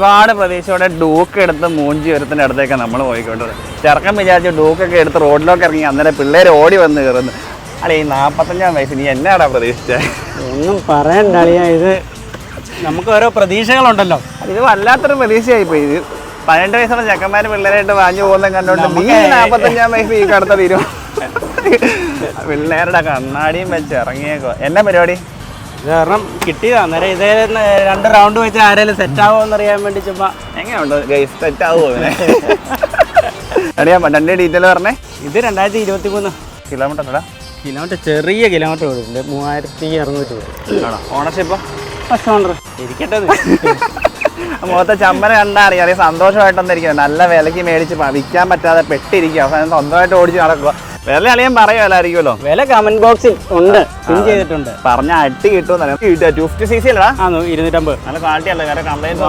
ഒരുപാട് പ്രതീക്ഷയോടെ ഡൂക്ക് എടുത്ത് മൂഞ്ചി ഒരുത്തിൻ്റെ അടുത്തേക്കാണ് നമ്മൾ പോയിക്കൊണ്ടത്. ചെറുക്കൻ വിചാരിച്ചു ഡൂക്കൊക്കെ എടുത്ത് റോഡിലൊക്കെ ഇറങ്ങി അന്നേരം പിള്ളേർ ഓടി വന്ന് കയറുന്നു. അല്ലെ ഈ 45-ാം വയസ്സിൽ നീ എന്നാടാ പ്രതീക്ഷിച്ചത്? ഒന്നും പറയണ്ട അളിയാ, ഇത് നമുക്ക് ഓരോ പ്രതീക്ഷകളുണ്ടല്ലോ. ഇത് വല്ലാത്തൊരു പ്രതീക്ഷയായിപ്പോയി. ഇത് 18 വയസ്സുള്ള ചെക്കന്മാർ പിള്ളേരായിട്ട് വാങ്ങി പോകുന്ന കണ്ടോണ്ട് നീ 45-ാം വയസ്സിൽ ഈ കടത്ത തീരും. പിള്ളേരുടെ കണ്ണാടിയും വെച്ച് ഇറങ്ങിയേക്കോ. എന്നാ പരിപാടി? ഇത് കാരണം കിട്ടിയതാ. അന്നേരം ഇതേ 2 റൗണ്ട് വെച്ച് ആരെങ്കിലും സെറ്റ് ആവുമോന്ന് അറിയാൻ വേണ്ടി ചുമ്മാ. എങ്ങനെയുണ്ട് ഗൈസ്, സെറ്റ് ആവുമോ? അറിയാൻ രണ്ട് ഡീറ്റെയിൽ പറഞ്ഞേ. ഇത് 2023 കിലോമീറ്റർ കിലോമീറ്റർ, ചെറിയ കിലോമീറ്റർ കൊടുക്കുന്നുണ്ട്. 3600 ആണോ? ഓണർഷിപ്പോ? First owner. ഇരിക്കട്ടെ. മുഖത്തെ ചമ്മന കണ്ടാ അറിയാം സന്തോഷമായിട്ടൊന്നിരിക്കുക. നല്ല വിലക്ക് മേടിച്ച് വിൽക്കാൻ പറ്റാതെ പെട്ടിരിക്കുക. അവസാനം സ്വന്തമായിട്ട് ഓടിച്ച് നടക്കുക. വില അളിയാൻ പറയുമല്ലായിരിക്കുമല്ലോ. വില കമന്റ് ബോക്സിൽ ഉണ്ട്, പിൻ ചെയ്തിട്ടുണ്ട്. പറഞ്ഞ അട്ടി കിട്ടും. 250cc അല്ലടാ? 250. നല്ല ക്വാളിറ്റി അല്ല, വേറെ കംപ്ലൈന്റ്